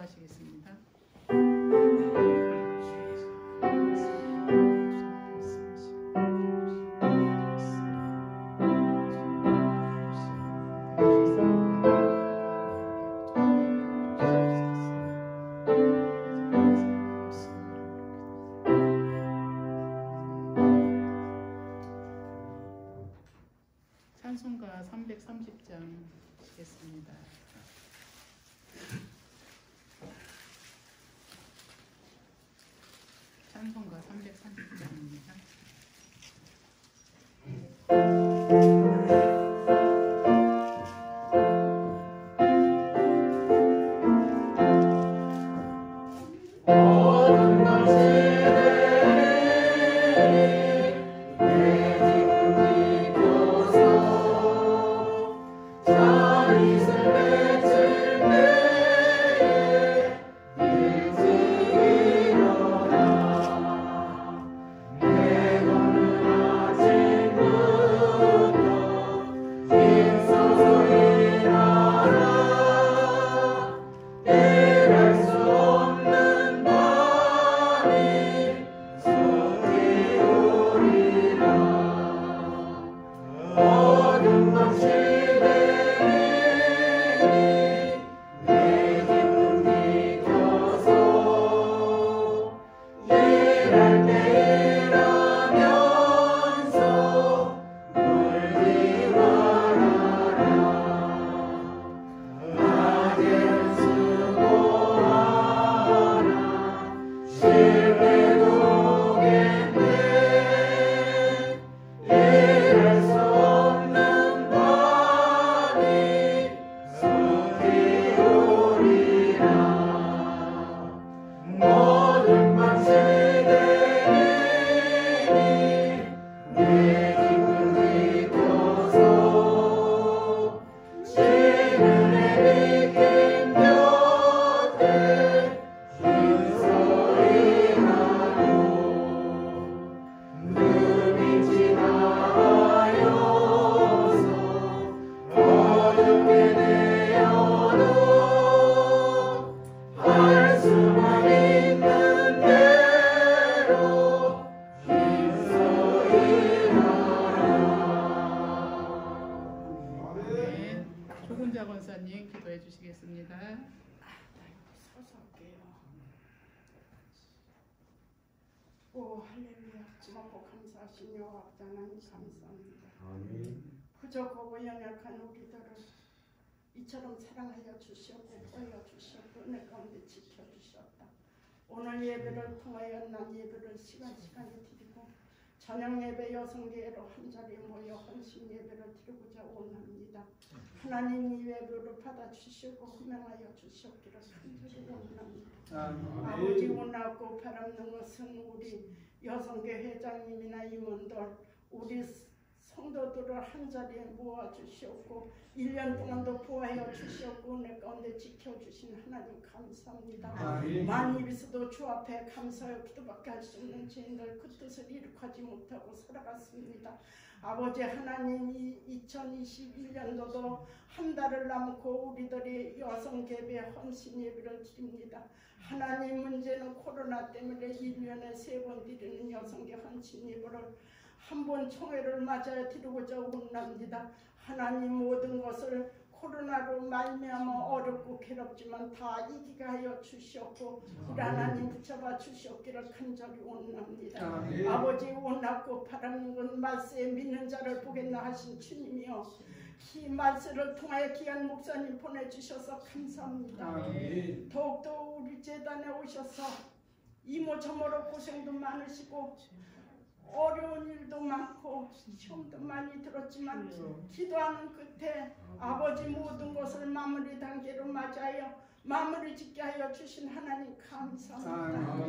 기도하시겠습니다. 찬송가 330장 시겠습니다. 찬송가 330장입니다. 조근자 권사님 기도해 주시겠습니다. 서서 할게요. 오 할렐루야. 고맙고 감사하신 여호와 하나님 감사합니다. 아멘. 부족하고 연약한 우리들을 이처럼 사랑하여 주시었고 보여 주시었고 은혜 가운데 지켜주셨다. 오늘 예배를 통하여 난 예배를 시간에 드리고 저녁 예배 여성계로 한자리에 모여 헌신 예배를 드리고자 원합니다. 하나님 이 예배를 받아주시고 훈명하여 주시옵기를 간절히 원합니다. 아버지 원하고 바라는 것은 우리 여성계 회장님이나 임원들 우리 성도들을 한자리에 모아주시옵고 1년 동안도 보호하여 주시옵고 내 가운데 지켜주신 하나님 감사합니다. 만입에서도 주 앞에 감사하여 기도밖에 할 수 없는 죄인들 그 뜻을 이룩하지 못하고 살아갔습니다. 아버지 하나님 이 2021년도도 한 달을 남고 우리들이 여성개배 헌신 예배를 드립니다. 하나님 문제는 코로나 때문에 1년에 3번 드리는 여성개 헌신 예배를 한 번 총회를 맞아 드리고자 원합니다. 하나님 모든 것을 코로나로 말미암아 어렵고 괴롭지만 다 이기게 하여 주시옵고 우리 하나님 붙잡아 주시옵기를 간절히 원합니다. 아버지 원하고 바라는 건 말세에 믿는 자를 보겠나 하신 주님이여 이 말세를 통하여 귀한 목사님 보내주셔서 감사합니다. 더욱더 우리 재단에 오셔서 이모저모로 고생도 많으시고 어려운 일도 많고 시험도 많이 들었지만 기도하는 끝에 아버지 모든 것을 마무리 단계로 맞아요. 마무리 짓게 하여 주신 하나님 감사합니다.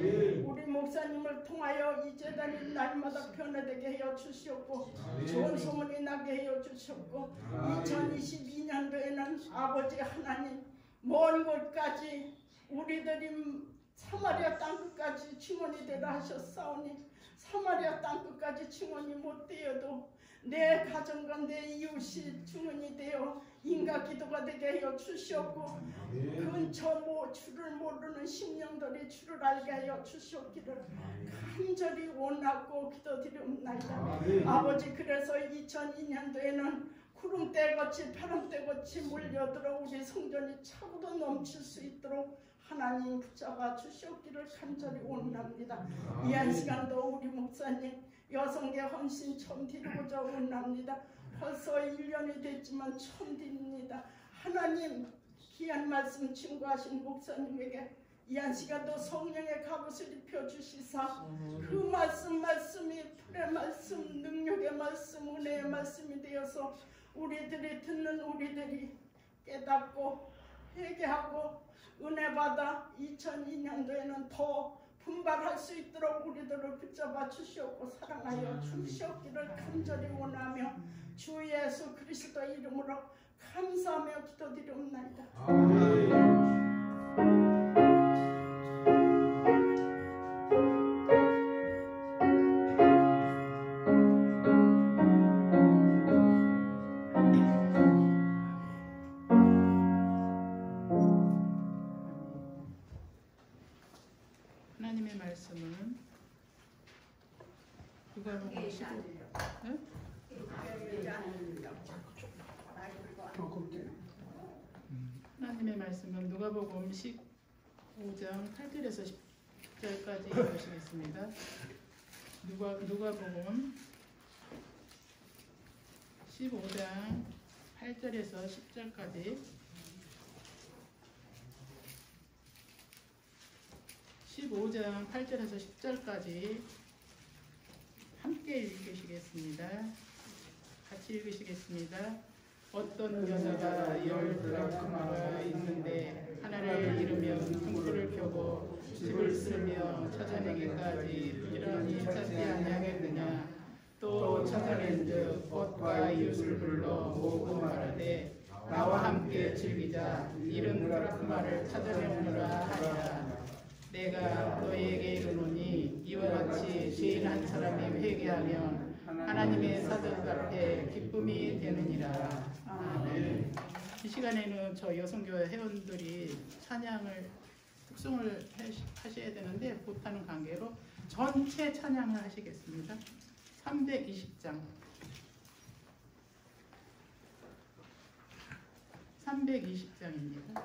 우리 목사님을 통하여 이 재단이 날마다 변화되게 하여 주시옵고 좋은 소문이 나게 하여 주시옵고 2022년도에는 아버지 하나님 먼 곳까지 우리들이 사마리아 땅끝까지 증언이 되라 하셨사오니 사마리아 땅끝까지 증언이 못 되어도 내 가정과 내 이웃이 주문이 되어 인가 기도가 되게 하여 주시옵고 근처 주를 모르는 심령들이 주를 알게 하여 주시옵기를 간절히 원하고 기도드리옵나이다. 아버지, 그래서 2002년도에는 구름대같이 바람대같이 몰려들어 우리 성전이 차고도 넘칠 수 있도록 하나님 붙잡아 주시옵기를 간절히 원합니다. 이 한 시간도 우리 목사님 여성계 헌신 처음 드리고자 원합니다. 벌써 1년이 됐지만 처음 드립니다. 하나님, 귀한 말씀 증거하신 목사님에게 이 한 시간도 성령의 갑옷을 입혀주시사 그 말씀이 불의 말씀, 능력의 말씀, 은혜의 말씀이 되어서 우리들이 듣는 우리들이 깨닫고 회개하고 은혜 받아 2002년도에는 더 분발할 수 있도록 우리들을 붙잡아 주시옵고 사랑하여 주시옵기를 간절히 원하며 주 예수 그리스도 이름으로 감사하며 기도드리옵나이다. 하나님의 말씀은 누가복음 15. 네? 하나님의 말씀은 누가복음 15장 8절에서 10절까지 읽으시겠습니다. 누가복음 15장 8절에서 10절까지 15장 8절에서 10절까지 함께 읽으시겠습니다. 같이 읽으시겠습니다. 어떤 여자가 10드라크마가 있는데 하나를 잃으면 등불을 켜고 집을 쓸며 찾아내기까지 부지런히 찾지 아니하겠느냐. 또 찾아낸즉 옷과 이웃을 불러 모으고 말하되 나와 함께 즐기자. 잃은 드라크마를 찾아내오느라 하리라. 내가 너희에게 이르노니 이와 같이 죄인 한 사람이 회개하면 하나님의 사들 앞에 기쁨이 되느니라. 아멘. 이 시간에는 저 여성교회 회원들이 찬양을 특송을 하셔야 되는데 못하는 관계로 전체 찬양을 하시겠습니다. 320장 320장입니다.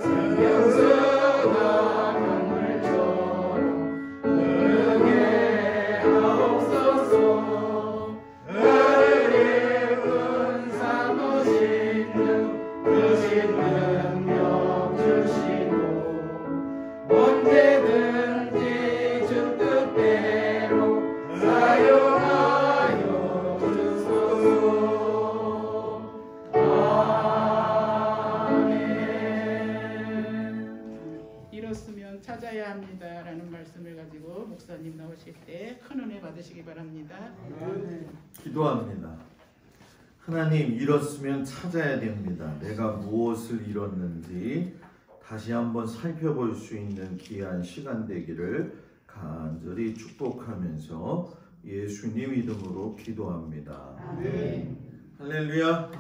성령수가 잃었으면 찾아야 합니다라는 말씀을 가지고 목사님 나오실 때 큰 은혜 받으시기 바랍니다. 기도합니다. 하나님, 잃었으면 찾아야 됩니다. 내가 무엇을 잃었는지 다시 한번 살펴볼 수 있는 귀한 시간 되기를 간절히 축복하면서 예수님 이름으로 기도합니다. 할렐루야.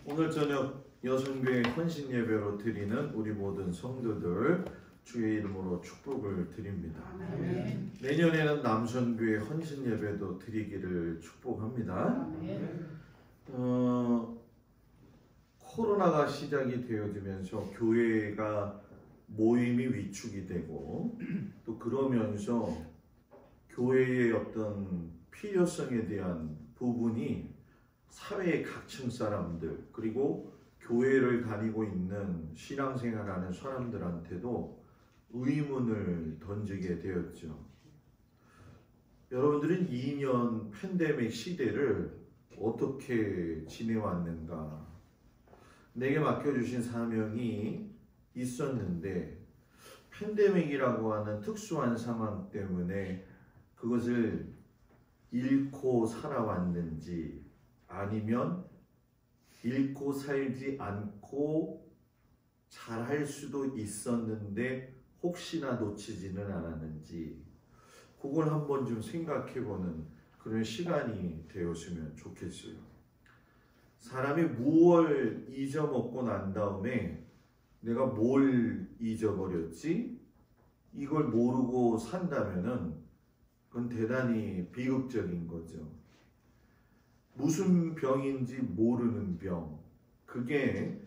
오늘 저녁 여성교회 헌신 예배로 드리는 우리 모든 성도들 주의 이름으로 축복을 드립니다. 내년에는 남선교회 헌신 예배도 드리기를 축복합니다. 코로나가 시작이 되어지면서 교회가 모임이 위축이 되고 또 그러면서 교회의 어떤 필요성에 대한 부분이 사회의 각층 사람들 그리고 교회를 다니고 있는 신앙생활하는 사람들한테도 의문을 던지게 되었죠. 여러분들은 2년 팬데믹 시대를 어떻게 지내왔는가? 내게 맡겨주신 사명이 있었는데 팬데믹이라고 하는 특수한 상황 때문에 그것을 잃고 살아왔는지 아니면 잃고 살지 않고 잘할 수도 있었는데 혹시나 놓치지는 않았는지 그걸 한번 좀 생각해보는 그런 시간이 되었으면 좋겠어요. 사람이 무엇을 잊어먹고 난 다음에 내가 뭘 잊어버렸지? 이걸 모르고 산다면은 그건 대단히 비극적인 거죠. 무슨 병인지 모르는 병, 그게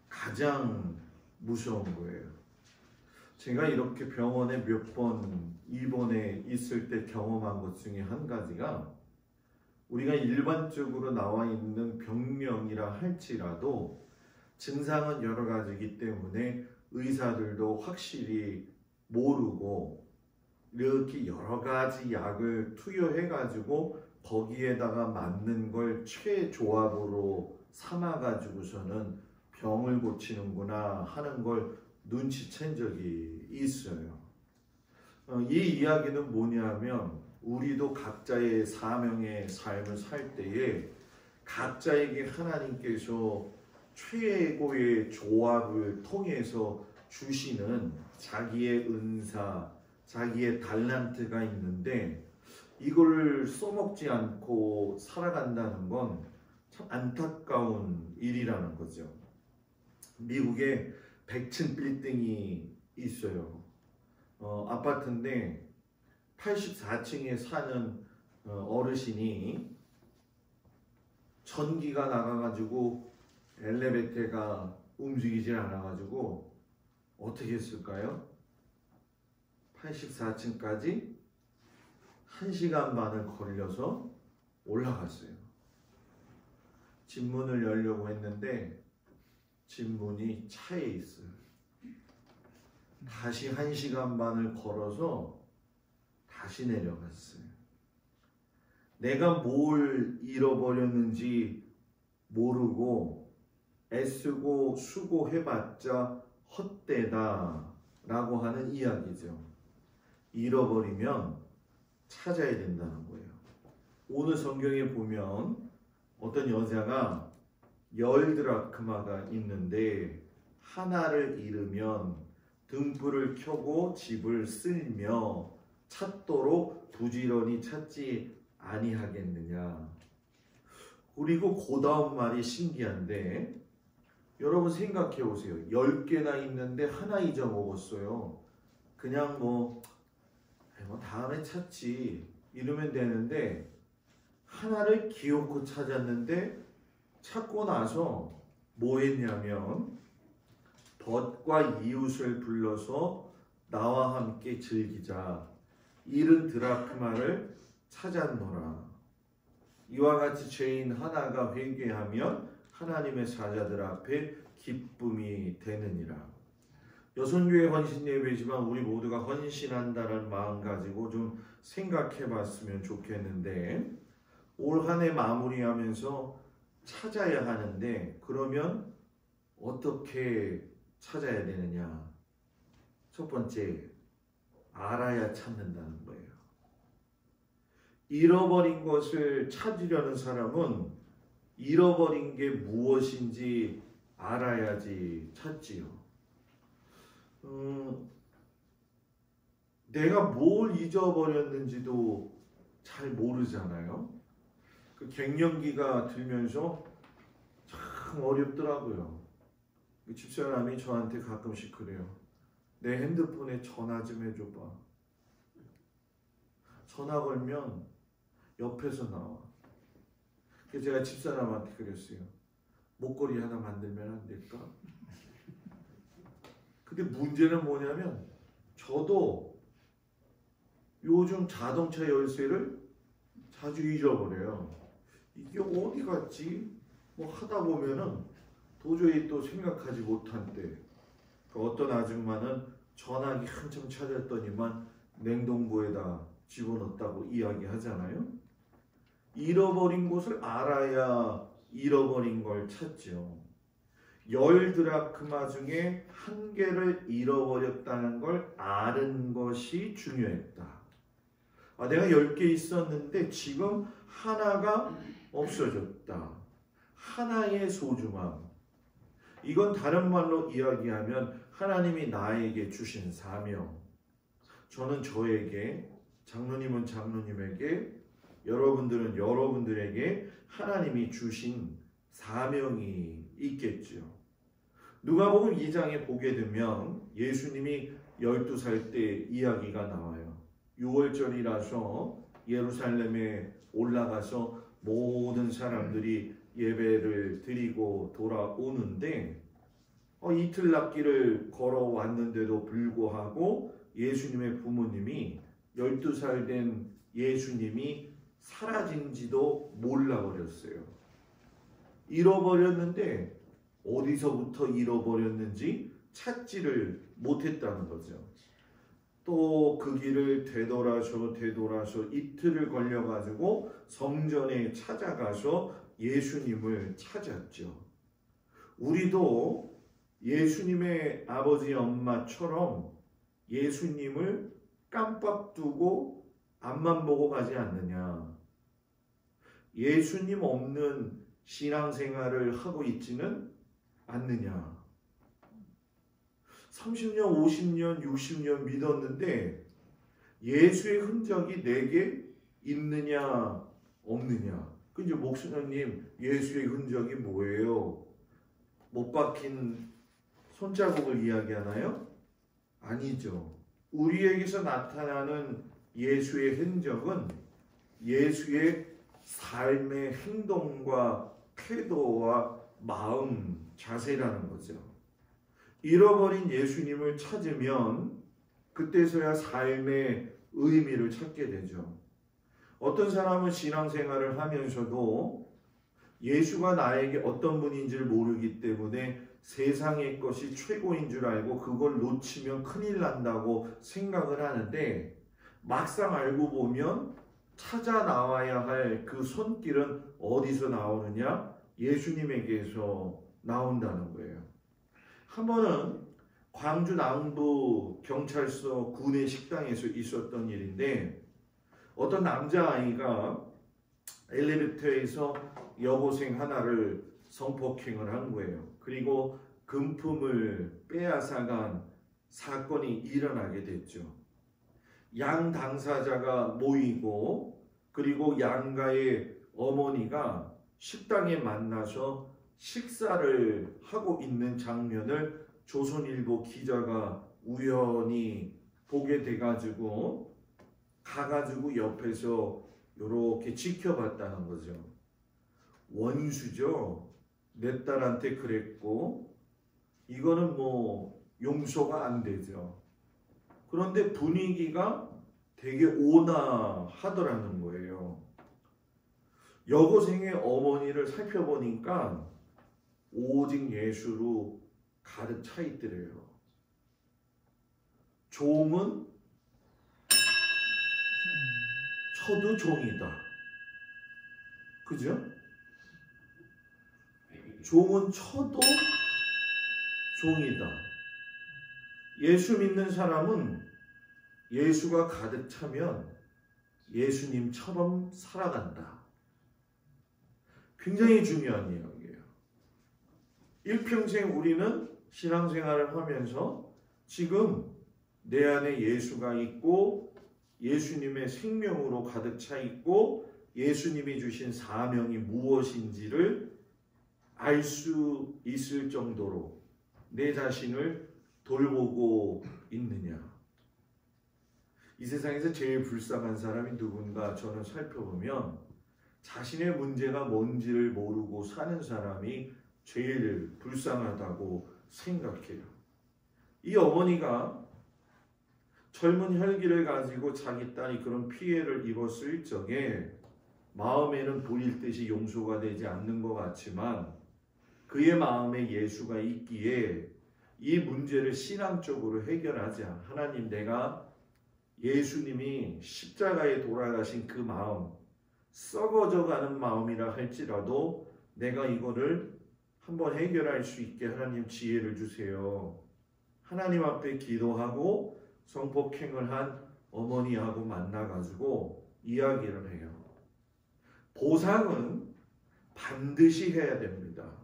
가장 무서운 거예요. 제가 이렇게 병원에 몇 번 입원해 있을 때 경험한 것 중에 한 가지가 우리가 일반적으로 나와 있는 병명이라 할지라도 증상은 여러 가지이기 때문에 의사들도 확실히 모르고 이렇게 여러 가지 약을 투여해 가지고 거기에다가 맞는 걸 최조합으로 삼아 가지고서는 병을 고치는구나 하는 걸 눈치챈 적이 있어요. 이 이야기는 뭐냐면 우리도 각자의 사명의 삶을 살 때에 각자에게 하나님께서 최고의 조합을 통해서 주시는 자기의 은사, 자기의 달란트가 있는데 이걸 써먹지 않고 살아간다는 건 참 안타까운 일이라는 거죠. 미국에 100층 빌딩이 있어요. 아파트인데 84층에 사는 어르신이 전기가 나가가지고 엘리베이터가 움직이질 않아가지고 어떻게 했을까요? 84층까지 1시간 반을 걸려서 올라갔어요. 집문을 열려고 했는데 집문이 차에 있어요. 다시 1시간 반을 걸어서 다시 내려갔어요. 내가 뭘 잃어버렸는지 모르고 애쓰고 수고해봤자 헛되다 라고 하는 이야기죠. 잃어버리면 찾아야 된다는 거예요. 오늘 성경에 보면 어떤 여자가 10드라크마가 있는데 하나를 잃으면 등불을 켜고 집을 쓸며 찾도록 부지런히 찾지 아니하겠느냐. 그리고 그 다음 말이 신기한데 여러분 생각해 보세요. 10개나 있는데 하나 잊어먹었어요. 그냥 뭐 다음에 찾지 이러면 되는데 하나를 기어코 찾았는데 찾고 나서 뭐 했냐면 덫과 이웃을 불러서 나와 함께 즐기자. 잃은 드라크마를 찾았노라. 이와 같이 죄인 하나가 회개하면 하나님의 사자들 앞에 기쁨이 되느니라. 여선교회 헌신 예배지만 우리 모두가 헌신한다는 마음 가지고 좀 생각해 봤으면 좋겠는데 올 한 해 마무리하면서 찾아야 하는데 그러면 어떻게 찾아야 되느냐? 첫 번째, 알아야 찾는다는 거예요. 잃어버린 것을 찾으려는 사람은 잃어버린 게 무엇인지 알아야지 찾지요. 내가 뭘 잊어버렸는지도 잘 모르잖아요. 그 갱년기가 들면서 참 어렵더라고요. 집사람이 저한테 가끔씩 그래요. 내 핸드폰에 전화 좀 해줘봐. 전화 걸면 옆에서 나와. 그래서 제가 집사람한테 그랬어요. 목걸이 하나 만들면 안 될까? 근데 문제는 뭐냐면 저도 요즘 자동차 열쇠를 자주 잊어버려요. 이게 어디 갔지? 뭐 하다 보면은 도저히 또 생각하지 못한 때 어떤 아줌마는 전화기 한참 찾았더니만 냉동고에다 집어넣었다고 이야기하잖아요. 잃어버린 곳을 알아야 잃어버린 걸 찾죠. 10드라크마 중에 한 개를 잃어버렸다는 걸 아는 것이 중요했다. 내가 10개 있었는데 지금 하나가 없어졌다. 하나의 소중함. 이건 다른 말로 이야기하면 하나님이 나에게 주신 사명. 저는 저에게, 장로님은 장로님에게, 여러분들은 여러분들에게 하나님이 주신 사명이 있겠죠. 누가복음 2장에 보게 되면 예수님이 12살 때 이야기가 나와요. 6월절이라서 예루살렘에 올라가서 모든 사람들이 예배를 드리고 돌아오는데 이틀락길을 걸어왔는데도 불구하고 예수님의 부모님이 12살 된 예수님이 사라진지도 몰라버렸어요. 잃어버렸는데 어디서부터 잃어버렸는지 찾지를 못했다는 거죠. 또 그 길을 되돌아서 이틀을 걸려가지고 성전에 찾아가서 예수님을 찾았죠. 우리도 예수님의 아버지 엄마처럼 예수님을 깜빡 두고 앞만 보고 가지 않느냐. 예수님 없는 신앙생활을 하고 있지는 않느냐. 30년, 50년, 60년 믿었는데 예수의 흔적이 내게 있느냐 없느냐. 근데 목사님, 예수의 흔적이 뭐예요? 못 박힌 손자국을 이야기하나요? 아니죠. 우리에게서 나타나는 예수의 흔적은 예수의 삶의 행동과 태도와 마음, 자세라는 거죠. 잃어버린 예수님을 찾으면 그때서야 삶의 의미를 찾게 되죠. 어떤 사람은 신앙생활을 하면서도 예수가 나에게 어떤 분인지를 모르기 때문에 세상의 것이 최고인 줄 알고 그걸 놓치면 큰일 난다고 생각을 하는데 막상 알고 보면 찾아 나와야 할 그 손길은 어디서 나오느냐? 예수님에게서 나온다는 거예요. 한 번은 광주 남부 경찰서 구내 식당에서 있었던 일인데 어떤 남자아이가 엘리베이터에서 여고생 하나를 성폭행을 한 거예요. 그리고 금품을 빼앗아간 사건이 일어나게 됐죠. 양 당사자가 모이고 그리고 양가의 어머니가 식당에 만나서 식사를 하고 있는 장면을 조선일보 기자가 우연히 보게 돼가지고 가가지고 옆에서 이렇게 지켜봤다는 거죠. 원수죠. 내 딸한테 그랬고 이거는 뭐 용서가 안 되죠. 그런데 분위기가 되게 온화하더라는 거예요. 여고생의 어머니를 살펴보니까 오직 예수로 가득 차 있더래요. 종은 쳐도 종이다. 그죠? 종은 쳐도 종이다. 예수 믿는 사람은 예수가 가득 차면 예수님처럼 살아간다. 굉장히 중요한 이야기예요. 일평생 우리는 신앙생활을 하면서 지금 내 안에 예수가 있고 예수님의 생명으로 가득 차 있고 예수님이 주신 사명이 무엇인지를 알 수 있을 정도로 내 자신을 돌보고 있느냐. 이 세상에서 제일 불쌍한 사람이 누군가 저는 살펴보면 자신의 문제가 뭔지를 모르고 사는 사람이 제일 불쌍하다고 생각해요. 이 어머니가 젊은 혈기를 가지고 자기 딸이 그런 피해를 입었을 적에 마음에는 보일 듯이 용서가 되지 않는 것 같지만 그의 마음에 예수가 있기에 이 문제를 신앙적으로 해결하자. 하나님, 내가 예수님이 십자가에 돌아가신 그 마음, 썩어져가는 마음이라 할지라도 내가 이거를 한번 해결할 수 있게 하나님 지혜를 주세요. 하나님 앞에 기도하고 성폭행을 한 어머니하고 만나가지고 이야기를 해요. 보상은 반드시 해야 됩니다.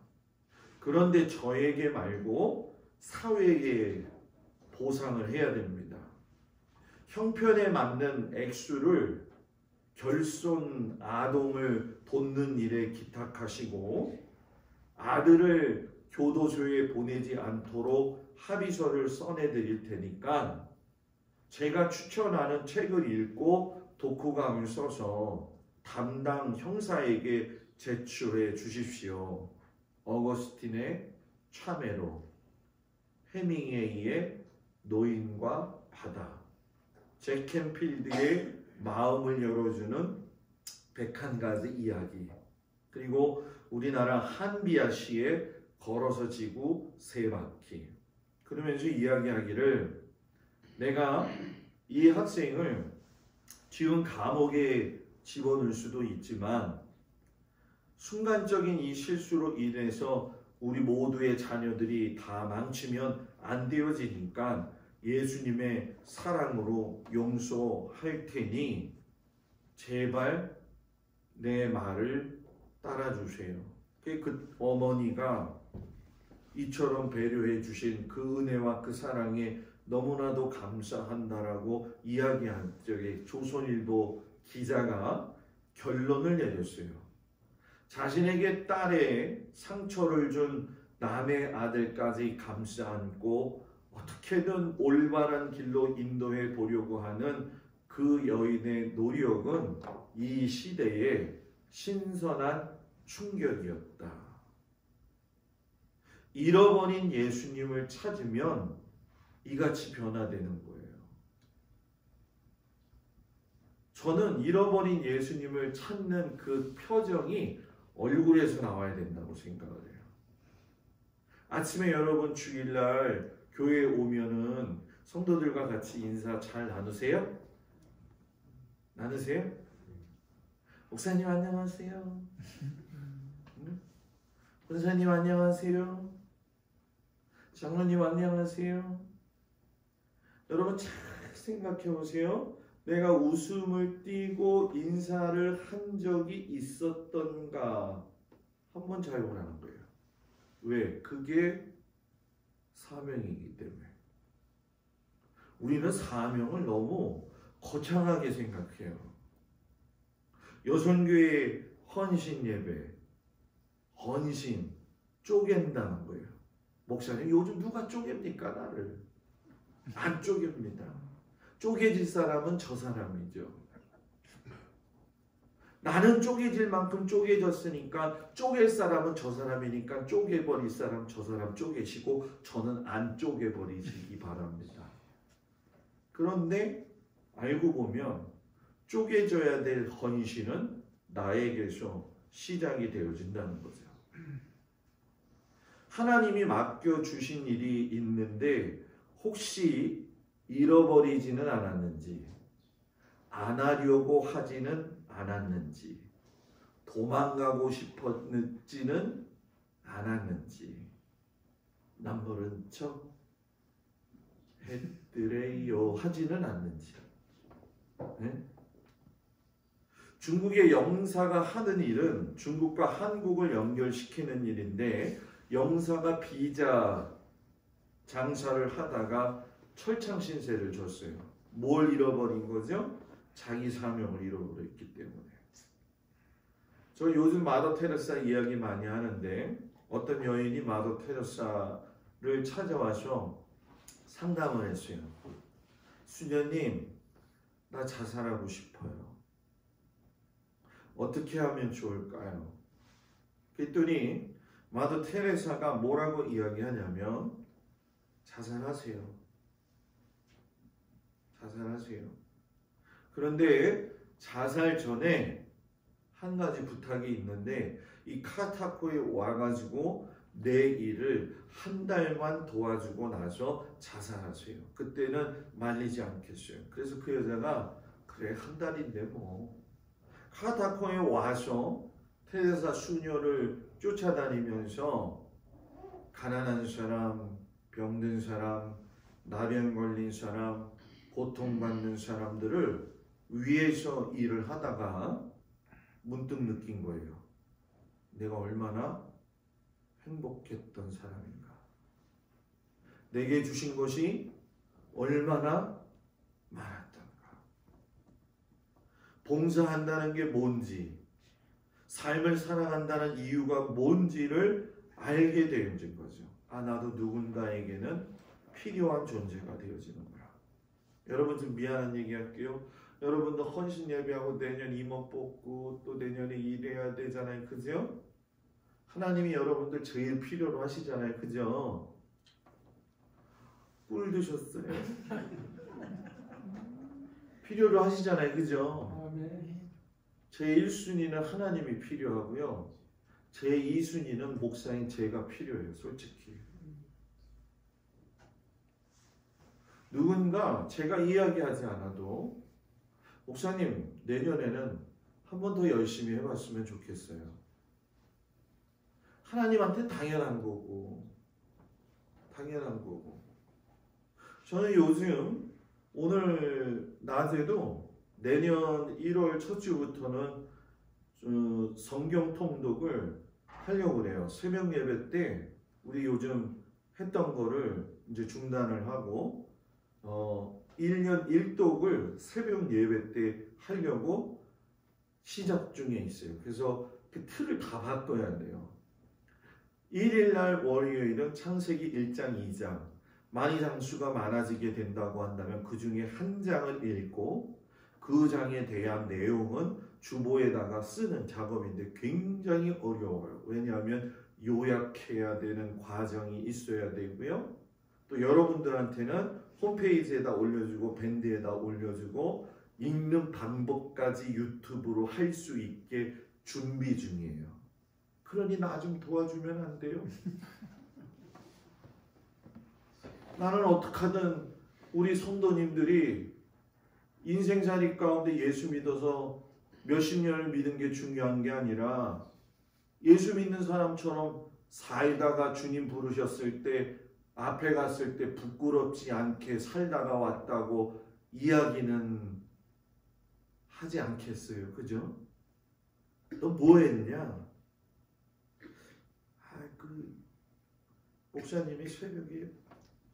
그런데 저에게 말고 사회에 보상을 해야 됩니다. 형편에 맞는 액수를 결손 아동을 돕는 일에 기탁하시고 아들을 교도소에 보내지 않도록 합의서를 써내드릴 테니까 제가 추천하는 책을 읽고 독후감을 써서 담당 형사에게 제출해 주십시오. 어거스틴의 참회로, 해밍웨이의 노인과 바다, 잭 캔필드의 마음을 열어주는 101가지 이야기, 그리고 우리나라 한비아 씨의 걸어서 지구 세 바퀴. 그러면서 이야기하기를 내가 이 학생을 지금 감옥에 집어넣을 수도 있지만 순간적인 이 실수로 인해서 우리 모두의 자녀들이 다 망치면 안 되어지니까 예수님의 사랑으로 용서할 테니 제발 내 말을 따라주세요. 그 어머니가 이처럼 배려해 주신 그 은혜와 그 사랑에 너무나도 감사한다라고 이야기한 적에 조선일보 기자가 결론을 내렸어요. 자신에게 딸의 상처를 준 남의 아들까지 감싸 안고 어떻게든 올바른 길로 인도해 보려고 하는 그 여인의 노력은 이 시대에 신선한 충격이었다. 잃어버린 예수님을 찾으면 이같이 변화되는 거예요. 저는 잃어버린 예수님을 찾는 그 표정이 얼굴에서 나와야 된다고 생각을 해요. 아침에 여러분 주일날 교회에 오면은 성도들과 같이 인사 잘 나누세요? 나누세요? 목사님 안녕하세요. 권사님 안녕하세요. 장로님 안녕하세요. 여러분 잘 생각해 보세요. 내가 웃음을 띠고 인사를 한 적이 있었던가 한번 잘 보라는 거예요. 왜? 그게 사명이기 때문에. 우리는 사명을 너무 거창하게 생각해요. 여선교회 헌신 예배, 헌신 쪼갠다는 거예요. 목사님 요즘 누가 쪼갭니까 나를? 안 쪼갭니다. 쪼개질 사람은 저 사람이죠. 나는 쪼개질 만큼 쪼개졌으니까 쪼갤 사람은 저 사람이니까 쪼개버릴 사람 저 사람 쪼개시고 저는 안 쪼개버리시기 바랍니다. 그런데 알고 보면 쪼개져야 될 헌신은 나에게서 시작이 되어진다는 거죠. 하나님이 맡겨주신 일이 있는데 혹시 잃어버리지는 않았는지, 안 하려고 하지는 않았는지, 도망가고 싶었지는 않았는지, 난 모른 척 했더래요 하지는 않는지. 네? 중국의 영사가 하는 일은 중국과 한국을 연결시키는 일인데 영사가 비자 장사를 하다가 철창 신세를 졌어요. 뭘 잃어버린 거죠? 자기 사명을 잃어버렸기 때문에. 저 요즘 마더 테레사 이야기 많이 하는데 어떤 여인이 마더 테레사를 찾아와서 상담을 했어요. 수녀님, 나 자살하고 싶어요. 어떻게 하면 좋을까요? 그랬더니 마더 테레사가 뭐라고 이야기하냐면 자살하세요. 자살하세요. 그런데 자살 전에 한 가지 부탁이 있는데 이 카타코에 와가지고 내 일을 한 달만 도와주고 나서 자살하세요. 그때는 말리지 않겠어요. 그래서 그 여자가 그래 한 달인데 뭐 카타코에 와서 테레사 수녀를 쫓아다니면서 가난한 사람, 병든 사람, 나병 걸린 사람, 고통받는 사람들을 위해서 일을 하다가 문득 느낀 거예요. 내가 얼마나 행복했던 사람인가. 내게 주신 것이 얼마나 많았던가. 봉사한다는 게 뭔지, 삶을 살아간다는 이유가 뭔지를 알게 되어진 거죠. 아, 나도 누군가에게는 필요한 존재가 되어지는 거야. 여러분 좀 미안한 얘기 할게요. 여러분도 헌신 예배하고 내년 임원 뽑고 또 내년에 일해야 되잖아요. 그죠? 하나님이 여러분들 제일 필요로 하시잖아요. 그죠? 꿀 드셨어요? 필요로 하시잖아요. 그죠? 제 1순위는 하나님이 필요하고요. 제 2순위는 목사인 제가 필요해요. 솔직히. 누군가 제가 이야기하지 않아도 목사님 내년에는 한 번 더 열심히 해봤으면 좋겠어요. 하나님한테 당연한 거고 당연한 거고. 저는 요즘 오늘 낮에도 내년 1월 첫 주부터는 성경 통독을 하려고 그래요. 새벽 예배 때 우리 요즘 했던 거를 이제 중단을 하고 1년 1독을 새벽 예배 때 하려고 시작 중에 있어요. 그래서 그 틀을 다 바꿔야 돼요. 1일날 월요일은 창세기 1장 2장 만일 장수가 많아지게 된다고 한다면 그 중에 한 장을 읽고 그 장에 대한 내용은 주보에다가 쓰는 작업인데 굉장히 어려워요. 왜냐하면 요약해야 되는 과정이 있어야 되고요. 또 여러분들한테는 홈페이지에다 올려주고 밴드에다 올려주고 읽는 방법까지 유튜브로 할 수 있게 준비 중이에요. 그러니 나 좀 도와주면 안 돼요? 나는 어떡하든 우리 성도님들이 인생살이 가운데 예수 믿어서 몇십 년을 믿은 게 중요한 게 아니라 예수 믿는 사람처럼 살다가 주님 부르셨을 때 앞에 갔을 때 부끄럽지 않게 살다가 왔다고 이야기는 하지 않겠어요. 그죠? 너 뭐 했냐? 목사님이 새벽에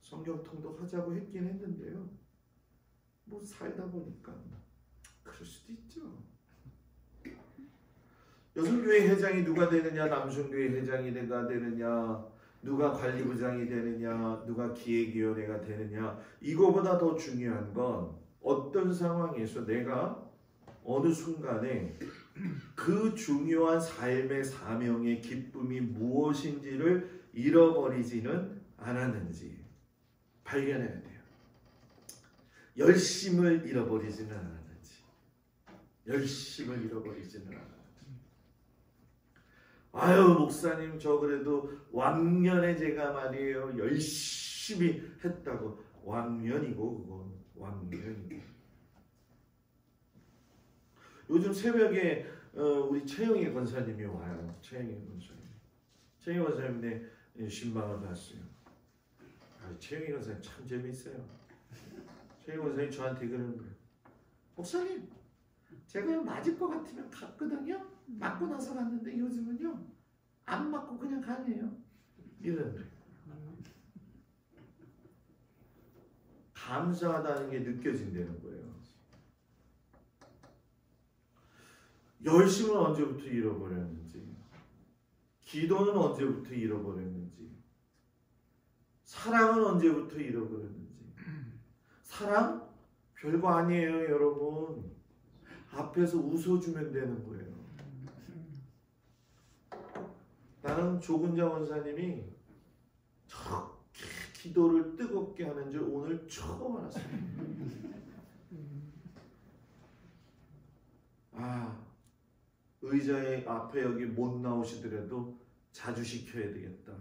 성경 통독하자고 했긴 했는데요. 뭐 살다 보니까 그럴 수도 있죠. 여성교회 회장이 누가 되느냐, 남성교회 회장이 내가 되느냐, 누가 관리부장이 되느냐, 누가 기획위원회가 되느냐, 이거보다 더 중요한 건 어떤 상황에서 내가 어느 순간에 그 중요한 삶의 사명의 기쁨이 무엇인지를 잃어버리지는 않았는지 발견해야 돼요. 열심을 잃어버리지는 않았는지, 열심을 잃어버리지는 않았는지. 아유 목사님 저 그래도 왕년에 제가 말이에요 열심히 했다고. 왕년이고 그건 왕년이고. 요즘 새벽에 우리 최영희 권사님이 와요. 최영희 권사님 내 신방을 봤어요. 최영희 권사님 참 재밌어요. 최 권사님 저한테 그러는 거예요. 목사님, 제가 맞을 것 같으면 갔거든요. 맞고 나서 갔는데 요즘은요 안 맞고 그냥 가네요. 이러는 거예요. 감사하다는 게 느껴진다는 거예요. 열심은 언제부터 잃어버렸는지, 기도는 언제부터 잃어버렸는지, 사랑은 언제부터 잃어버렸는지. 사랑? 별거 아니에요, 여러분. 앞에서 웃어주면 되는 거예요. 나는 조근자 원사님이 저렇게 기도를 뜨겁게 하는 줄 오늘 처음 알았습니다. 의자에 앞에 여기 못 나오시더라도 자주 시켜야 되겠다.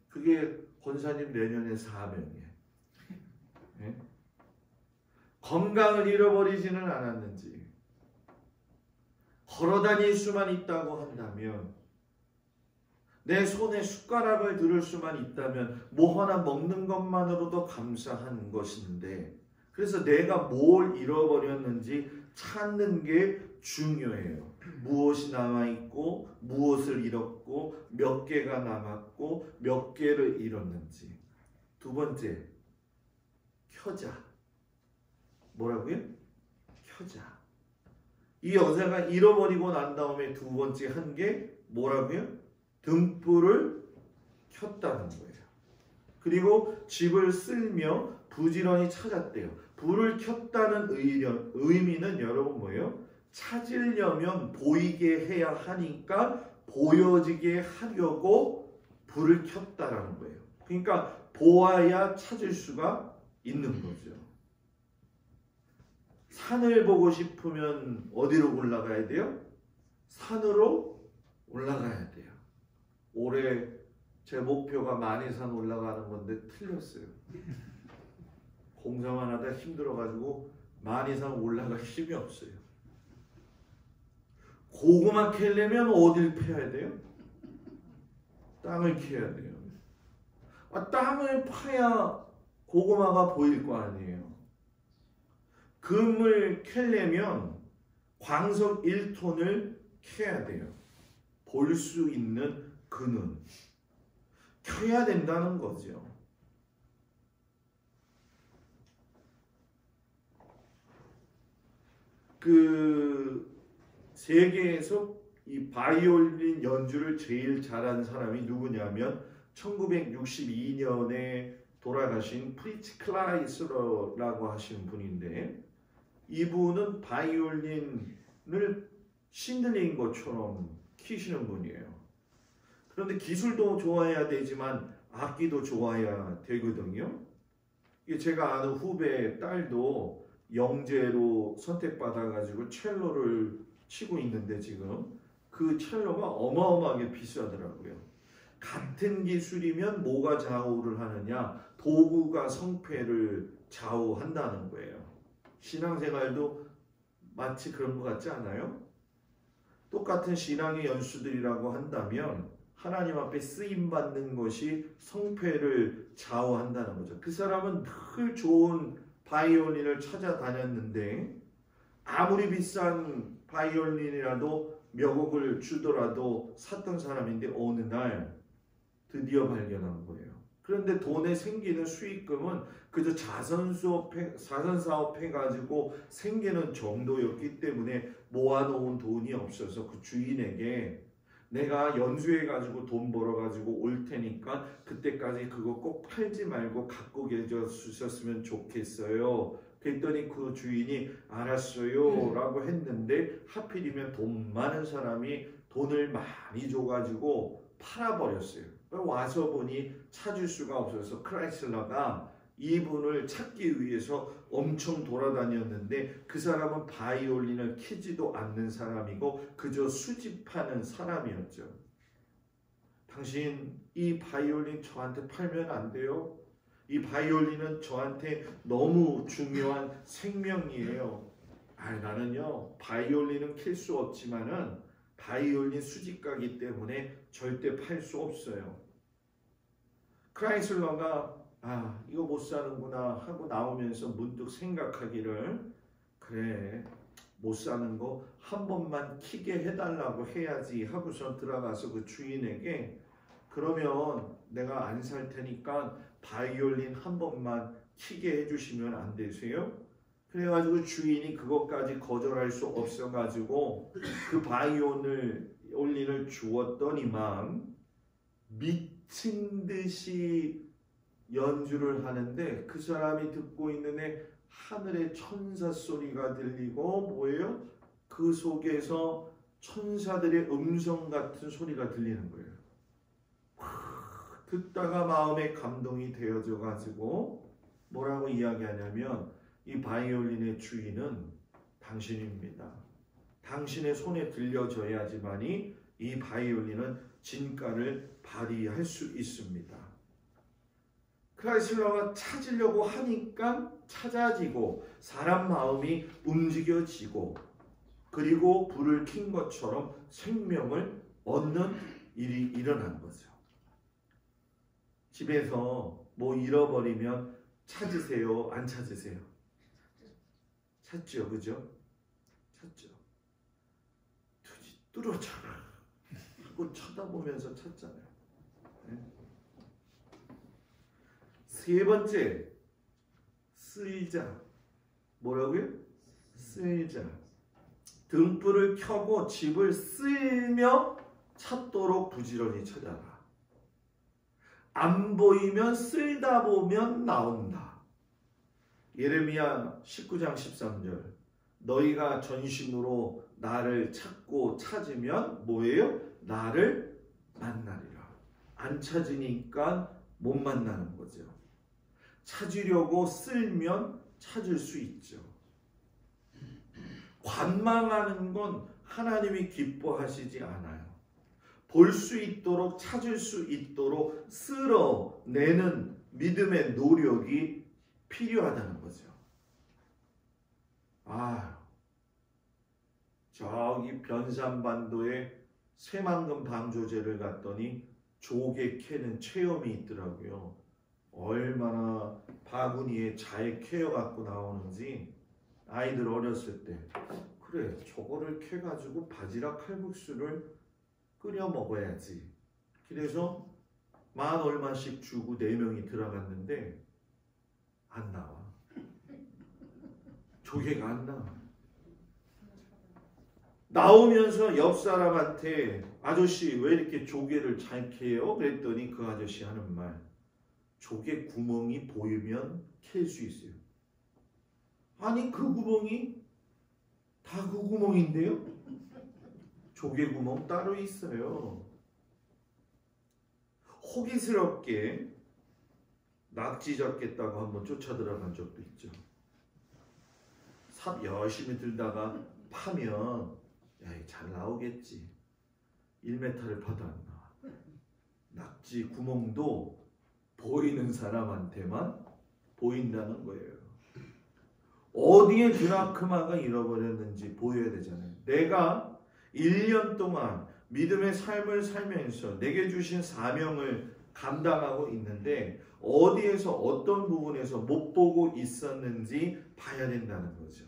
그게 권사님 내년의 사명이에요. 네? 건강을 잃어버리지는 않았는지, 걸어다닐 수만 있다고 한다면, 내 손에 숟가락을 들을 수만 있다면 뭐 하나 먹는 것만으로도 감사한 것인데, 그래서 내가 뭘 잃어버렸는지 찾는 게 중요해요. 무엇이 남아있고 무엇을 잃었고 몇 개가 남았고 몇 개를 잃었는지. 두 번째, 켜자. 뭐라고요? 켜자. 이 여자가 잃어버리고 난 다음에 두 번째 한 게 뭐라고요? 등불을 켰다는 거예요. 그리고 집을 쓸며 부지런히 찾았대요. 불을 켰다는 의미는 여러분 뭐예요? 찾으려면 보이게 해야 하니까 보여지게 하려고 불을 켰다라는 거예요. 그러니까 보아야 찾을 수가 있는 거죠. 산을 보고 싶으면 어디로 올라가야 돼요? 산으로 올라가야 돼요. 올해 제 목표가 만이산 올라가는 건데 틀렸어요. 공사만 하다 힘들어가지고 만이산 올라갈 힘이 없어요. 고구마 캐려면 어딜 패야 돼요? 땅을 캐야 돼요. 땅을 파야 고구마가 보일 거 아니에요. 금을 캐려면 광석 1톤을 캐야 돼요. 볼 수 있는 금은 켜야 된다는 거죠. 세계에서 이 바이올린 연주를 제일 잘한 사람이 누구냐면 1962년에 돌아가신 프리츠 클라이슬러라고 하신 분인데, 이분은 바이올린을 신들린 것처럼 키시는 분이에요. 그런데 기술도 좋아야 되지만 악기도 좋아야 되거든요. 제가 아는 후배 딸도 영재로 선택받아가지고 첼로를 치고 있는데 지금 그 첼로가 어마어마하게 비싸더라고요. 같은 기술이면 뭐가 좌우를 하느냐? 도구가 성패를 좌우한다는 거예요. 신앙생활도 마치 그런 것 같지 않아요? 똑같은 신앙의 연수들이라고 한다면 하나님 앞에 쓰임받는 것이 성패를 좌우한다는 거죠. 그 사람은 늘 좋은 바이올린을 찾아다녔는데 아무리 비싼 바이올린이라도 몇 억을 주더라도 샀던 사람인데 어느 날 드디어 발견한 거예요. 그런데 돈에 생기는 수익금은 그저 자선사업 해가지고 생기는 정도였기 때문에 모아놓은 돈이 없어서 그 주인에게 내가 연주해가지고 돈 벌어가지고 올 테니까 그때까지 그거 꼭 팔지 말고 갖고 계셨으면 좋겠어요. 그랬더니 그 주인이 알았어요 라고 했는데 하필이면 돈 많은 사람이 돈을 많이 줘가지고 팔아버렸어요. 와서 보니 찾을 수가 없어서 크라이슬러가 이분을 찾기 위해서 엄청 돌아다녔는데 그 사람은 바이올린을 키지도 않는 사람이고 그저 수집하는 사람이었죠. 당신 이 바이올린 저한테 팔면 안 돼요. 이 바이올린은 저한테 너무 중요한 생명이에요. 나는요 바이올린은 킬 수 없지만은 바이올린 수집가기 때문에 절대 팔 수 없어요. 크라이슬러가 아, 이거 못 사는구나 하고 나오면서 문득 생각하기를, 그래, 못 사는 거 한 번만 키게 해달라고 해야지 하고서 들어가서 그 주인에게, 그러면 내가 안 살 테니까 바이올린 한 번만 키게 해주시면 안 되세요? 그래가지고 주인이 그것까지 거절할 수 없어가지고 그 바이올린을 주었더니만 미친 듯이 연주를 하는데, 그 사람이 듣고 있는 애 하늘의 천사 소리가 들리고, 뭐예요? 그 속에서 천사들의 음성 같은 소리가 들리는 거예요. 듣다가 마음에 감동이 되어져 가지고 뭐라고 이야기하냐면, 이 바이올린의 주인은 당신입니다. 당신의 손에 들려져야지만이 이 바이올린은 진가를 발휘할 수 있습니다. 크라이슬러가 찾으려고 하니까 찾아지고, 사람 마음이 움직여지고, 그리고 불을 킨 것처럼 생명을 얻는 일이 일어난 거죠. 집에서 뭐 잃어버리면 찾으세요? 안 찾으세요? 찾죠, 그죠? 찾죠. 뚫어져라 하고 쳐다보면서 찾잖아요. 네? 세 번째, 쓸자. 뭐라고요? 쓸자. 등불을 켜고 집을 쓸며 찾도록 부지런히 찾아라. 안 보이면 쓸다 보면 나온다. 예레미야 19장 13절. 너희가 전심으로 나를 찾고 찾으면 뭐예요? 나를 만나리라. 안 찾으니까 못 만나는 거죠. 찾으려고 쓸면 찾을 수 있죠. 관망하는 건 하나님이 기뻐하시지 않아요. 볼 수 있도록, 찾을 수 있도록 쓸어내는 믿음의 노력이 필요하다는 거죠. 저기 변산반도에 새만금 방조제를 갔더니 조개 캐는 체험이 있더라고요. 얼마나 바구니에 잘 캐어갖고 나오는지. 아이들 어렸을 때, 그래, 저거를 캐가지고 바지락 칼국수를 끓여 먹어야지. 그래서 만 얼마씩 주고 4명이 들어갔는데 안 나와. 조개가 안 나와. 나오면서 옆 사람한테, 아저씨 왜 이렇게 조개를 잘 캐요? 그랬더니 그 아저씨 하는 말, 조개 구멍이 보이면 캘 수 있어요. 아니, 그 구멍이 다 그 구멍인데요? 조개 구멍 따로 있어요. 호기스럽게 낙지 잡겠다고 한번 쫓아 들어간 적도 있죠. 삽 열심히 들다가 파면 잘 나오겠지. 1m를 파도 안 나와. 낙지 구멍도 보이는 사람한테만 보인다는 거예요. 어디에 드라크마가 잃어버렸는지 보여야 되잖아요. 내가 1년 동안 믿음의 삶을 살면서 내게 주신 사명을 감당하고 있는데 어디에서 어떤 부분에서 못 보고 있었는지 봐야 된다는 거죠.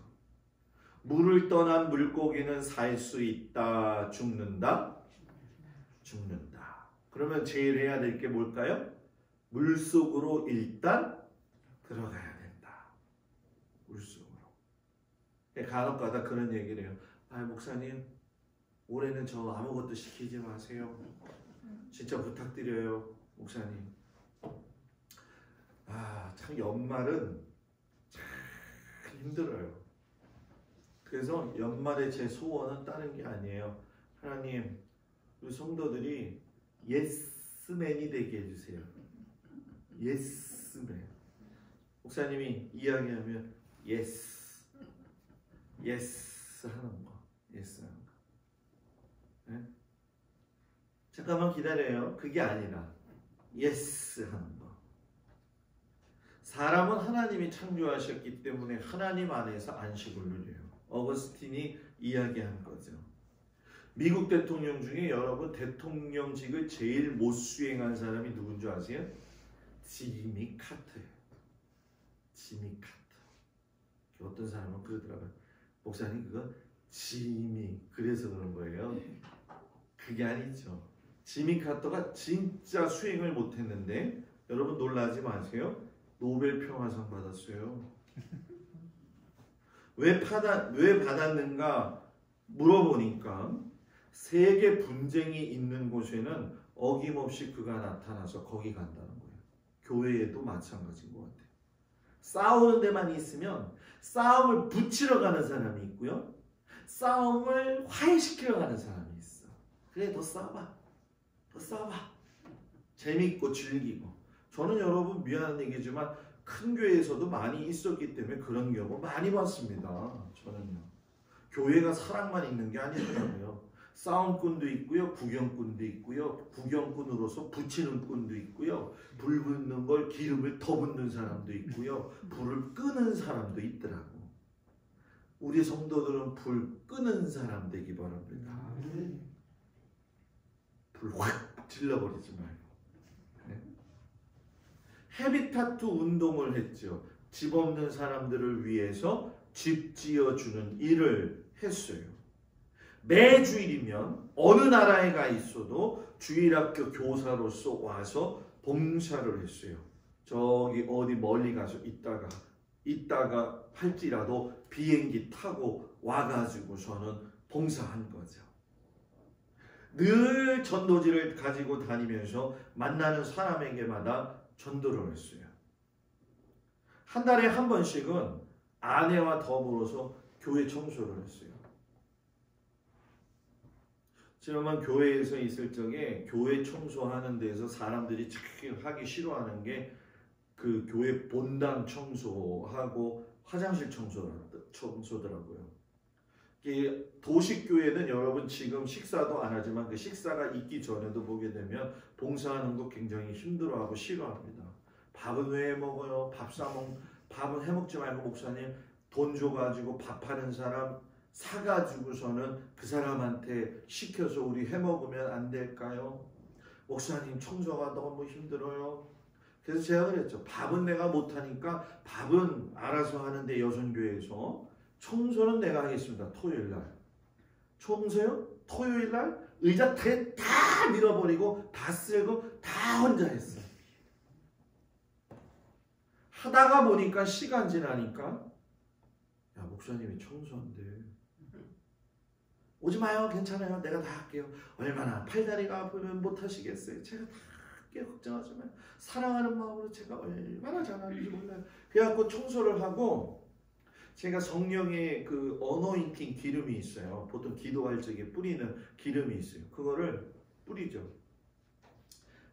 물을 떠난 물고기는 살 수 있다, 죽는다? 죽는다. 그러면 제일 해야 될 게 뭘까요? 물속으로 일단 들어가야 된다. 물속으로. 간혹가다 그런 얘기를 해요. 목사님, 올해는 저 아무것도 시키지 마세요. 진짜 부탁드려요, 목사님. 참 연말은 참 힘들어요. 그래서 연말에 제 소원은 다른 게 아니에요. 하나님, 우리 성도들이 예스맨이 되게 해주세요. 예스맨. 목사님이 이야기하면 예스, 예스 하는 거, 예스 하는 거. 네? 잠깐만 기다려요. 그게 아니라 예스 하는 거. 사람은 하나님이 창조하셨기 때문에 하나님 안에서 안식을 누려요. 어거스틴이 이야기한 거죠. 미국 대통령 중에 여러분 대통령직을 제일 못 수행한 사람이 누군 줄 아세요? 지미 카트예요. 지미 카트. 어떤 사람은 그러더라고요. 목사님 그거 지미 그래서 그런 거예요. 그게 아니죠. 지미 카터가 진짜 수행을 못했는데 여러분 놀라지 마세요. 노벨 평화상 받았어요. 왜 받았는가 물어보니까 세계 분쟁이 있는 곳에는 어김없이 그가 나타나서 거기 간다는 거예요. 교회에도 마찬가지인 것 같아요. 싸우는 데만 있으면 싸움을 붙이러 가는 사람이 있고요. 싸움을 화해시키러 가는 사람이 있어. 그래 더 싸워봐. 더 싸워봐. 재밌고 즐기고. 저는 여러분 미안한 얘기지만 큰 교회에서도 많이 있었기 때문에 그런 경우 많이 봤습니다. 저는요. 교회가 사랑만 있는 게 아니더라고요. 싸움꾼도 있고요. 구경꾼도 있고요. 구경꾼으로서 붙이는 꾼도 있고요. 불 붙는 걸 기름을 더 붓는 사람도 있고요. 불을 끄는 사람도 있더라고. 우리 성도들은 불 끄는 사람 되기 바랍니다. 불 확 질러버리지 말고. 네? 헤비타트 운동을 했죠. 집 없는 사람들을 위해서 집 지어주는 일을 했어요. 매주일이면 어느 나라에 가 있어도 주일학교 교사로서 와서 봉사를 했어요. 저기 어디 멀리 가서 있다가 할지라도 비행기 타고 와가지고서는 봉사한 거죠. 늘 전도지를 가지고 다니면서 만나는 사람에게마다 전도를 했어요. 한 달에 한 번씩은 아내와 더불어서 교회 청소를 했어요. 지금은 교회에서 있을 적에 교회 청소하는 데서 사람들이 참 하기 싫어하는 게 그 교회 본당 청소하고 화장실 청소더라고요. 도시교회는 여러분 지금 식사도 안 하지만 그 식사가 있기 전에도 보게 되면 봉사하는 거 굉장히 힘들어하고 싫어합니다. 밥은 왜 먹어요? 밥은 해먹지 말고 목사님 돈 줘가지고 밥하는 사람 사가지고서는 그 사람한테 시켜서 우리 해먹으면 안 될까요? 목사님 청소가 너무 힘들어요. 그래서 제가 그랬죠. 밥은 내가 못하니까 밥은 알아서 하는데 여선교회에서 청소는 내가 하겠습니다. 토요일날. 청소요? 토요일날 의자 다 밀어버리고 다 쓸고 다 혼자 했어요. 하다가 보니까 시간 지나니까 야 목사님이 청소한대. 오지 마요. 괜찮아요. 내가 다 할게요. 얼마나 팔다리가 아프면 못하시겠어요. 제가 다 할게요. 걱정하지 마요. 사랑하는 마음으로 제가 얼마나 잘하는지 몰라요. 그래갖고 청소를 하고 제가 성령의 그 어노인팅 기름이 있어요. 보통 기도할 적에 뿌리는 기름이 있어요. 그거를 뿌리죠.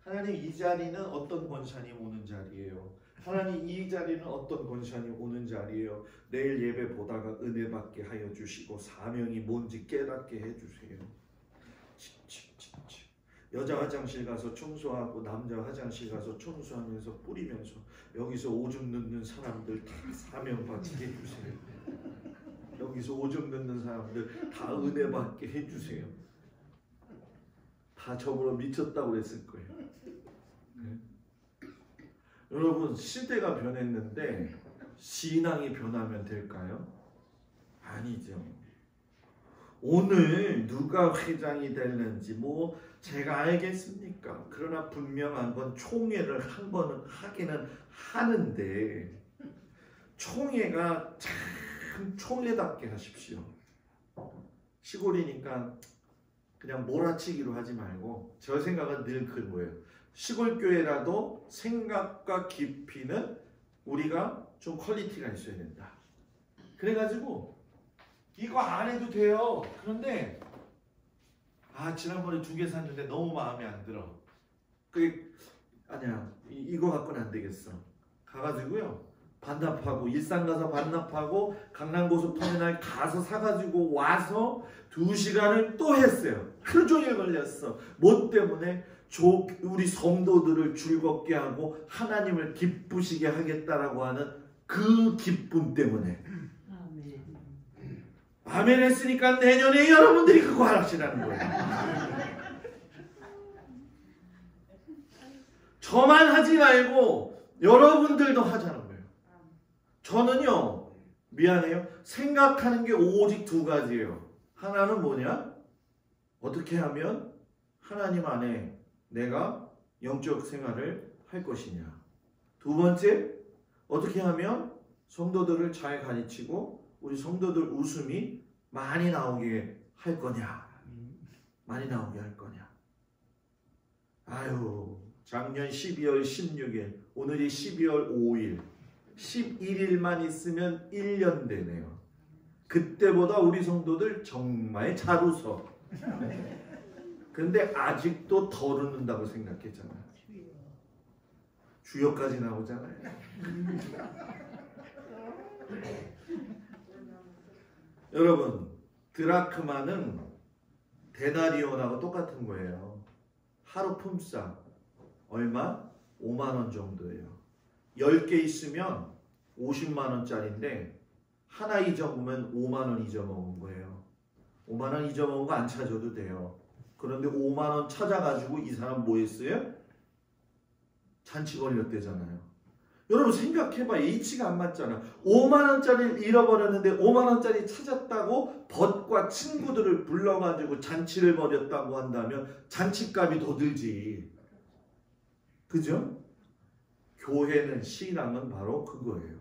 하나님 이 자리는 어떤 권사님 오는 자리예요. 하나님 이 자리는 어떤 권사님 오는 자리예요. 내일 예배 보다가 은혜 받게 하여 주시고 사명이 뭔지 깨닫게 해주세요. 여자 화장실 가서 청소하고 남자 화장실 가서 청소하면서 뿌리면서 여기서 오줌 넣는 사람들 다 사명 받게 해주세요. 여기서 오줌 넣는 사람들 다 은혜 받게 해주세요. 다 저보러 미쳤다고 그랬을 거예요. 네? 여러분 시대가 변했는데 신앙이 변하면 될까요? 아니죠. 오늘 누가 회장이 됐는지 뭐 제가 알겠습니까? 그러나 분명한 건 총회를 한 번은 하기는 하는데 총회가 참 총회답게 하십시오. 시골이니까 그냥 몰아치기로 하지 말고 저 생각은 늘 그거예요. 시골 교회라도 생각과 깊이는 우리가 좀 퀄리티가 있어야 된다. 그래가지고 이거 안 해도 돼요. 그런데 지난번에 2개 샀는데 너무 마음에 안 들어. 아니야 이거 갖고는 안 되겠어. 가가지고요 반납하고 일산 가서 반납하고 강남고속터미널 가서 사가지고 와서 2시간을 또 했어요. 하루 종일 걸렸어. 뭐 때문에? 우리 성도들을 즐겁게 하고 하나님을 기쁘시게 하겠다라고 하는 그 기쁨 때문에. 아멘 했으니까 내년에 여러분들이 그거 하시라는 거예요. 저만 하지 말고 여러분들도 하자는 거예요. 저는요, 미안해요. 생각하는 게 오직 두 가지예요. 하나는 뭐냐? 어떻게 하면 하나님 안에 내가 영적 생활을 할 것이냐. 두 번째, 어떻게 하면 성도들을 잘 가르치고 우리 성도들 웃음이 많이 나오게 할 거냐. 많이 나오게 할 거냐. 아유, 작년 12월 16일, 오늘이 12월 5일, 11일만 있으면 1년 되네요. 그때보다 우리 성도들 정말 잘 웃어. 근데 아직도 덜 웃는다고 생각했잖아요. 주여까지 나오잖아요. 여러분, 드라크마는 데나리온하고 똑같은 거예요. 하루 품삯 얼마? 5만 원 정도예요. 10개 있으면 50만 원짜리인데 하나 잊어보면 5만 원 잊어먹은 거예요. 5만 원 잊어먹은 거 안 찾아도 돼요. 그런데 5만 원 찾아가지고 이 사람 뭐 했어요? 잔치 걸렸대잖아요. 여러분 생각해봐. H가 안 맞잖아. 5만 원짜리를 잃어버렸는데 5만 원짜리 찾았다고 벗과 친구들을 불러가지고 잔치를 벌였다고 한다면 잔치값이 더 들지. 그죠? 교회는, 신앙은 바로 그거예요.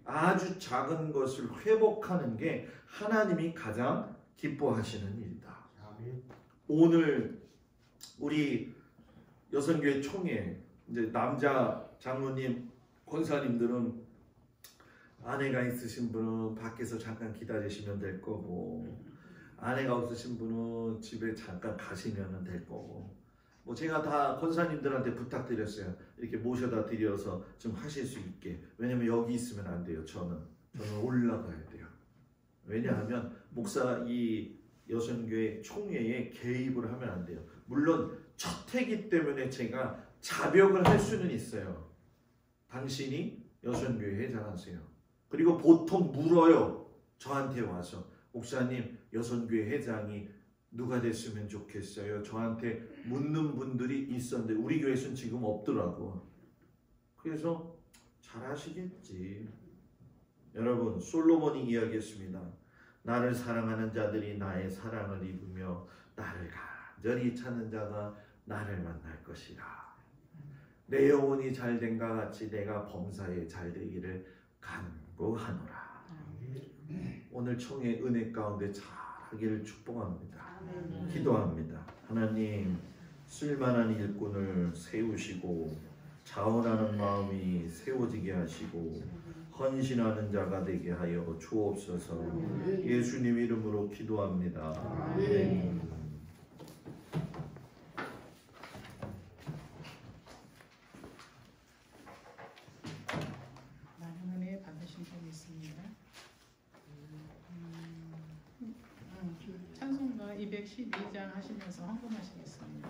아주 작은 것을 회복하는 게 하나님이 가장 기뻐하시는 일이다. 오늘 우리 여성교회 총회, 이제 남자 장로님, 권사님들은 아내가 있으신 분은 밖에서 잠깐 기다리시면 될 거고, 아내가 없으신 분은 집에 잠깐 가시면 될 거고, 뭐 제가 다 권사님들한테 부탁드렸어요. 이렇게 모셔다 드려서 좀 하실 수 있게. 왜냐면 여기 있으면 안 돼요. 저는 올라가야 돼요. 왜냐하면 목사가 이 여성교회 총회에 개입을 하면 안 돼요. 물론 첫 해기 때문에 제가 자벽을 할 수는 있어요. 당신이 여성교회 회장하세요. 그리고 보통 물어요. 저한테 와서 목사님, 여성교회 회장이 누가 됐으면 좋겠어요. 저한테 묻는 분들이 있었는데 우리 교회에서는 지금 없더라고. 그래서 잘하시겠지. 여러분, 솔로몬이 이야기했습니다. 나를 사랑하는 자들이 나의 사랑을 입으며 나를 간절히 찾는 자가 나를 만날 것이라. 내 영혼이 잘된과 같이 내가 범사에 잘되기를 간구하노라. 오늘 총회 은혜 가운데 잘하기를 축복합니다. 기도합니다. 하나님, 쓸만한 일꾼을 세우시고 자원하는 마음이 세워지게 하시고 헌신하는 자가 되게 하여 주옵소서. 예수님 이름으로 기도합니다. 아멘. 많은 은혜 받으신 분이 있습니다. 찬송가 212장 하시면서 헌금하시겠습니다.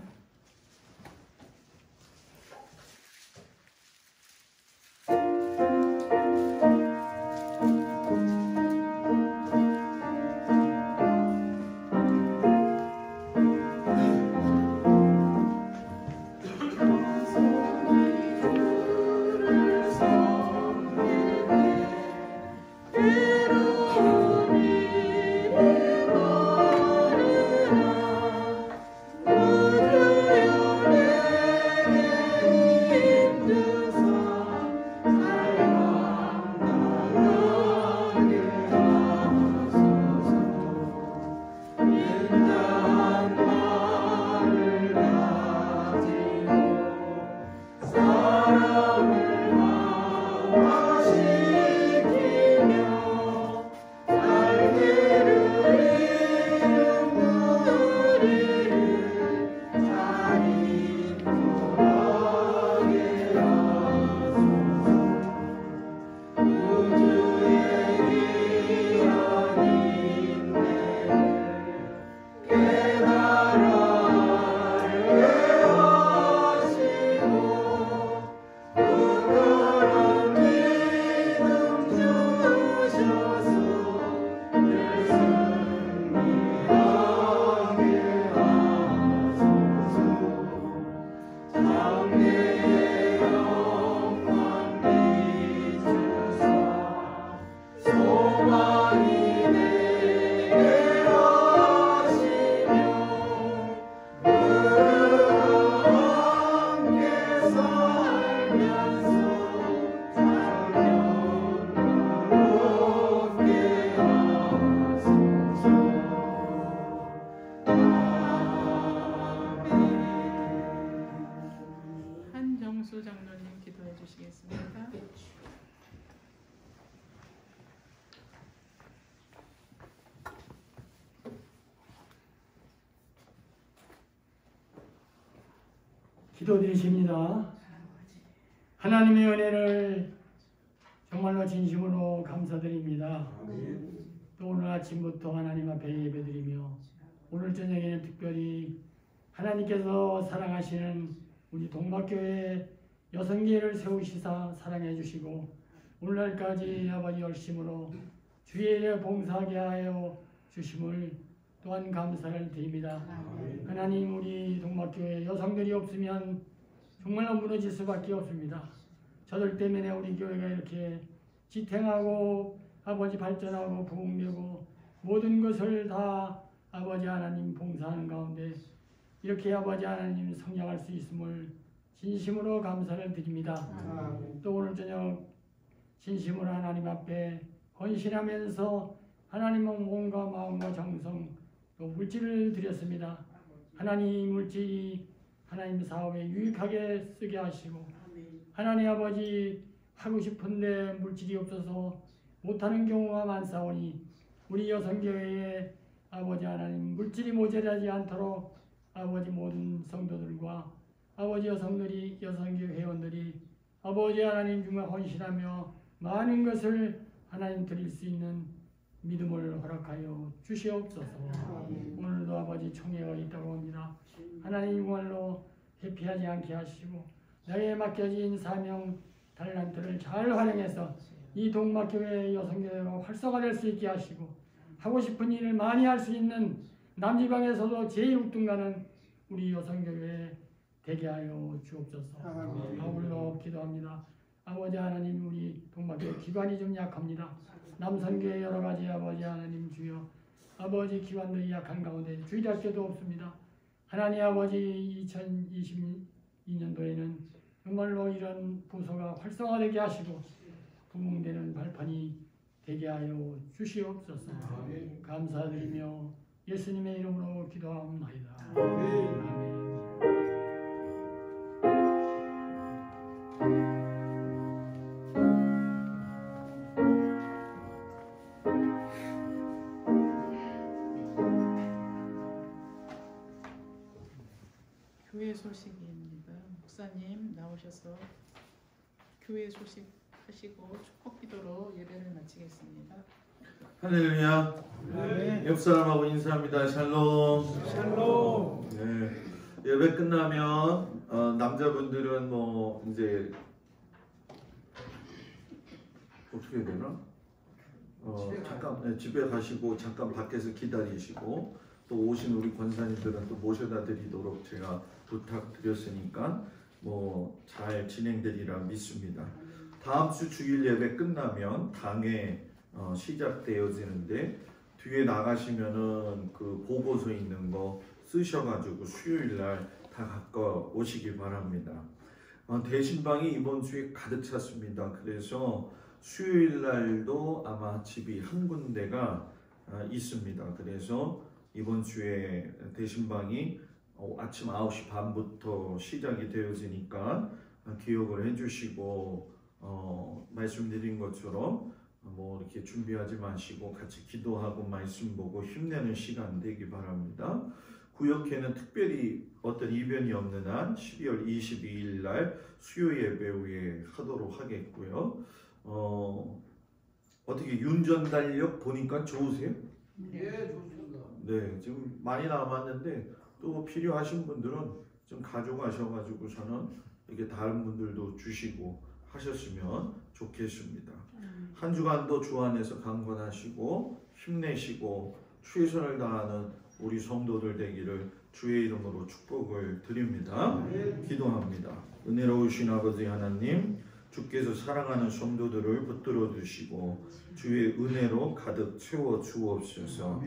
사랑을 강화시키며 기도드리십니다. 하나님의 은혜를 정말로 진심으로 감사드립니다. 또 오늘 아침부터 하나님 앞에 예배드리며 오늘 저녁에는 특별히 하나님께서 사랑하시는 우리 동막교회 여성계를 세우시사 사랑해 주시고 오늘날까지 아버지 열심으로 주의 일에 봉사하게 하여 주심을 또한 감사를 드립니다. 하나님, 우리 동막교회 여성들이 없으면 정말로 무너질 수밖에 없습니다. 저들 때문에 우리 교회가 이렇게 지탱하고 아버지 발전하고 부흥되고 모든 것을 다 아버지 하나님 봉사하는 가운데 이렇게 아버지 하나님 성장할 수 있음을 진심으로 감사를 드립니다. 또 오늘 저녁 진심으로 하나님 앞에 헌신하면서 하나님은 온과 마음과 정성 또 물질을 드렸습니다. 하나님 물질이 하나님 사업에 유익하게 쓰게 하시고 하나님 아버지 하고 싶은데 물질이 없어서 못하는 경우가 많사오니 우리 여성교회에 아버지 하나님 물질이 모자라지 않도록 아버지 모든 성도들과 아버지 여성들이 여성교회 회원들이 아버지 하나님 중에 헌신하며 많은 것을 하나님 드릴 수 있는 믿음을 허락하여 주시옵소서. 오늘도 아버지 총회가 있다고 합니다. 하나님 정말로 회피하지 않게 하시고 나에게 맡겨진 사명 달란트를 잘 활용해서 이 동막교회 여성교회가 활성화될 수 있게 하시고 하고 싶은 일을 많이 할 수 있는 남지방에서도 제일 우뚝나는 우리 여성교회 되게 하여 주옵소서. 아울러 기도합니다. 아버지 하나님, 우리 동막교회 기관이 좀 약합니다. 남선교회 여러 가지 아버지 하나님 주여 아버지 기관들이 약한 가운데 주일학교도 없습니다. 하나님 아버지 2022년도에는 정말로 이런 부서가 활성화되게 하시고 부흥되는 발판이 되게 하여 주시옵소서. 감사드리며 예수님의 이름으로 기도하옵나이다. 아멘. 교회 소식입니다. 목사님 나오셔서 교회 소식 하시고 축복 기도로 예배를 마치겠습니다. 할렐루야. 네. 옆 사람하고 인사합니다. 샬롬. 샬롬. 네. 예배 끝나면 남자분들은 뭐 이제 어떻게 해야 되나? 잠깐 집에 가시고 잠깐 밖에서 기다리시고 또 오신 우리 권사님들은 또 모셔다 드리도록 제가 부탁드렸으니까 뭐 잘 진행되리라 믿습니다. 다음 주 주일 예배 끝나면 당에 시작되어지는데 뒤에 나가시면은 그 보고서 있는 거 쓰셔가지고 수요일 날 다 갖고 오시기 바랍니다. 대신방이 이번 주에 가득 찼습니다. 그래서 수요일 날도 아마 집이 한 군데가 있습니다. 그래서 이번 주에 대신방이 아침 9시 반부터 시작이 되어지니까 기억을 해주시고 말씀드린 것처럼 뭐 이렇게 준비하지 마시고 같이 기도하고 말씀 보고 힘내는 시간 되기 바랍니다. 구역회는 특별히 어떤 이변이 없는 한 12월 22일 날 수요 예배 후에 하도록 하겠고요. 어떻게 윤전달력 보니까 좋으세요? 예, 좋습니다. 네, 지금 많이 남았는데 또 필요하신 분들은 좀 가져가셔가지고서는 이렇게 다른 분들도 주시고 하셨으면 좋겠습니다. 한 주간도 주 안에서 강건하시고 힘내시고 최선을 다하는 우리 성도들 되기를 주의 이름으로 축복을 드립니다. 기도합니다. 은혜로우신 아버지 하나님, 주께서 사랑하는 성도들을 붙들어 주시고 주의 은혜로 가득 채워 주옵소서.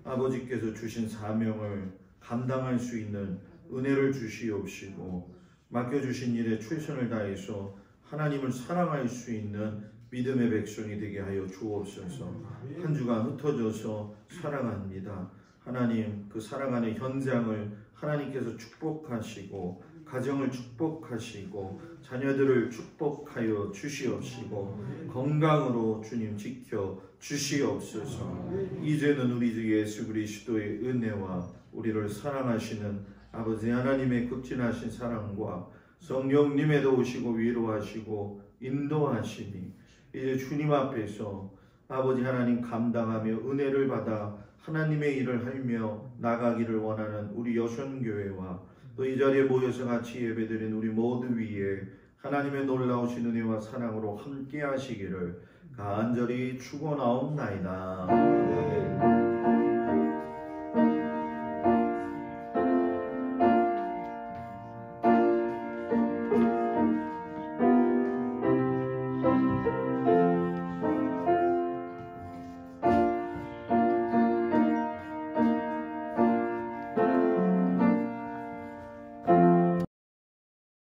아버지께서 주신 사명을 감당할 수 있는 은혜를 주시옵시고 맡겨주신 일에 최선을 다해서 하나님을 사랑할 수 있는 믿음의 백성이 되게 하여 주옵소서. 한 주간 흩어져서 사랑합니다. 하나님, 그 사랑하는 현장을 하나님께서 축복하시고 가정을 축복하시고 자녀들을 축복하여 주시옵시고 건강으로 주님 지켜 주시옵소서. 이제는 우리 주 예수 그리스도의 은혜와 우리를 사랑하시는 아버지 하나님의 극진하신 사랑과 성령님의 도우시고 위로하시고 인도하시니 이제 주님 앞에서 아버지 하나님 감당하며 은혜를 받아 하나님의 일을 하며 나가기를 원하는 우리 여선교회와 또 이 자리에 모여서 같이 예배드린 우리 모두 위에 하나님의 놀라우신 은혜와 사랑으로 함께 하시기를 간절히 축원하옵나이다.